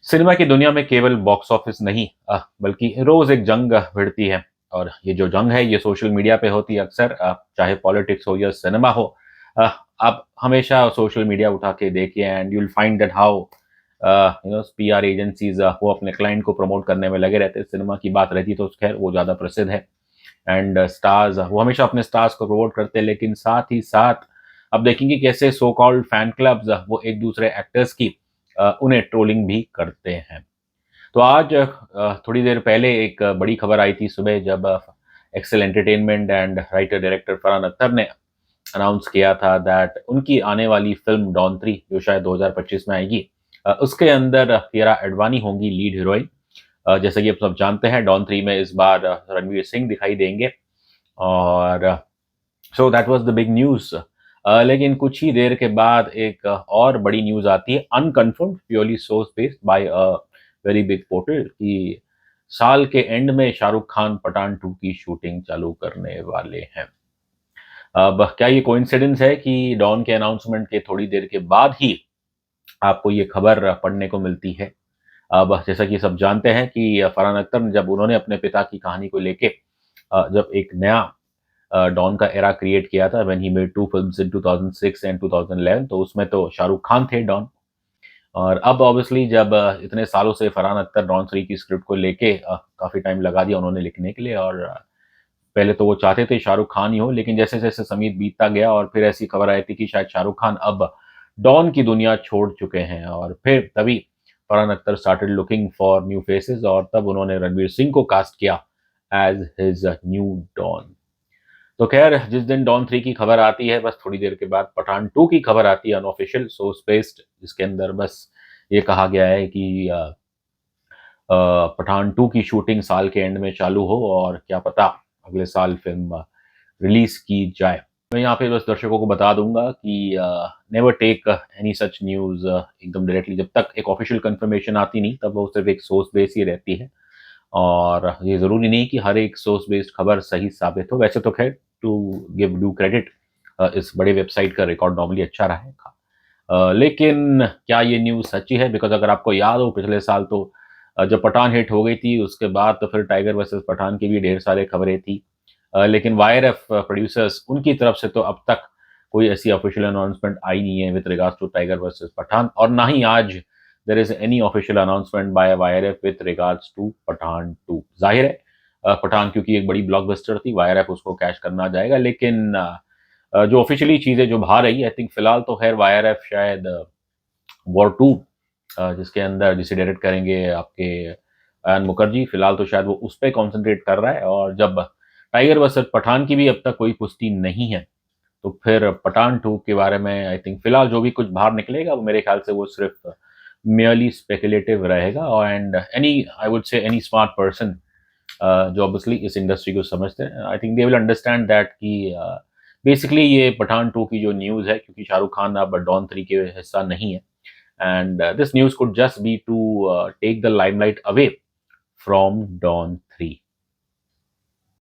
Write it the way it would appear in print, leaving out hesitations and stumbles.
Cinema की दुनिया में केवल बॉक्स ऑफिस नहीं बल्कि रोज एक जंग भिड़ती है। और ये जो जंग है ये सोशल मीडिया पे होती है अक्सर, चाहे पॉलिटिक्स हो या सिनेमा हो। आप हमेशा सोशल मीडिया उठा के देखिए and you will find that how PR agencies वो अपने क्लाइंट को प्रमोट करने में लगे रहते हैं। सिनेमा की बात रहती है तो खैर वो ज़्यादा प्रसिद्ध है। एंड स्टार्स वो हमेशा अपने स्टार्स को प्रमोट करते हैं, लेकिन साथ ही साथ अब देखेंगे कैसे सो कॉल्ड फैन क्लब्स वो एक दूसरे एक्टर्स की उन्हें ट्रोलिंग भी करते हैं। तो आज थोड़ी देर पहले एक बड़ी खबर आई थी सुबह, जब Excel entertainment and writer director Farhan Akhtar ने अनाउंस किया था दैट उनकी आने वाली फिल्म डॉन 3 जो शायद 2025 में आएगी, उसके अंदर कियारा एडवाणी होंगी लीड हीरोइन। जैसे कि आप सब जानते हैं डॉन 3 में इस बार रणवीर सिंह दिखाई देंगे। और so that was the big news. लेकिन कुछ ही देर के बाद एक और बड़ी न्यूज़ आती है, unconfirmed purely source based by a very big portal, कि साल के एंड में शाहरुख खान पठान 2 की शूटिंग चालू करने वाले हैं। अब क्या ये कोइंसिडेंस है कि डॉन के अनाउंसमेंट के थोड़ी देर के बाद ही आपको ये खबर पढ़ने को मिलती है? अब जैसा कि सब जानते हैं कि फरहान अख्तर ने जब उन्होंने अपने पिता की कहानी को लेके जब एक नया डॉन का एरा क्रिएट किया था, when he made 2 films in 2006 and 2011, तो उसमें तो शाहरुख खान थे डॉन। और अब ऑब्वियसली जब इतने सालों से फरहान अख्तर डॉन 3 की स्क्रिप्ट को लेके काफ़ी टाइम लगा दिया उन्होंने लिखने के लिए। और पहले तो वो चाहते थे शाहरुख खान ही हो, लेकिन जैसे-जैसे समय बीतता गया और फिर ऐसी खबर आई थी कि शायद शाहरुख खान अब डॉन की दुनिया छोड़ चुके हैं, और फिर तभी Farhan Akhtar started looking for new faces और तब उन्होंने रणवीर सिंह को कास्ट किया एज़ हिज़ न्यू डॉन। तो खैर जिस दिन डॉन 3 की खबर आती है, बस थोड़ी देर के बाद पठान 2 की खबर आती है अनऑफिशियल सोर्स बेस्ड, जिसके अंदर बस ये कहा गया है कि पठान 2 की शूटिंग साल के एंड में चालू हो और क्या पता अगले साल फ़िल्म रिलीज़ की जाए। मैं यहाँ पे बस दर्शकों को बता दूँगा कि never take any such news एकदम डायरेक्टली, जब तक एक ऑफिशियल कन्फर्मेशन आती नहीं, तब वो सिर्फ़ एक सोर्स बेस ही रहती है। और ये ज़रूरी नहीं कि हर एक सोर्स बेस्ड खबर सही साबित हो। वैसे तो ख़ैर टू गिव ड्यू क्रेडिट, इस बड़े वेबसाइट का रिकॉर्ड नॉर्मली अच्छा रहा है। लेकिन क्या ये न्यूज़ सच्ची है? बिकॉज़ अगर आपको याद हो पिछले साल तो जब पठान हिट हो गई थी उसके बाद तो फिर टाइगर वर्सेस पठान की भी ढेर सारी खबरें थी। लेकिन वाईआरएफ प्रोड्यूसर्स उनकी तरफ से तो अब तक कोई ऐसी ऑफिशियल अनाउंसमेंट आई नहीं है with regards to tiger versus Pathaan, और ना ही आज there is any official announcement by YRF with regards to Pathaan 2। ज़ाहिर है पठान क्योंकि एक बड़ी ब्लॉकबस्टर थी, वाईआरएफ उसको कैश करना जाएगा, लेकिन जो ऑफिशियली चीज़ें जो बाहर आई आई थिंक फिलहाल तो खैर वाईआरएफ शायद वॉर 2 जिसके अंदर जिसे डायरेक्ट करेंगे आपके अयान मुखर्जी, फिलहाल तो शायद वो उस पे कॉन्संट्रेट कर रहा है। और जब टाइगर वर्सेस पठान की भी अब तक कोई पुष्टि नहीं है, तो फिर पठान 2 के बारे में आई थिंक फिलहाल जो भी कुछ बाहर निकलेगा वो मेरे ख्याल से वो सिर्फ merely स्पेकुलेटिव रहेगा। और and any I would say any smart person जो ऑब्वियसली इस इंडस्ट्री को समझते हैं, I think they will understand that कि बेसिकली ये पठान 2 की जो न्यूज़ है, क्योंकि शाहरुख खान अब डॉन 3 के हिस्सा नहीं है, and this news could just be to take the limelight away from Dawn 3.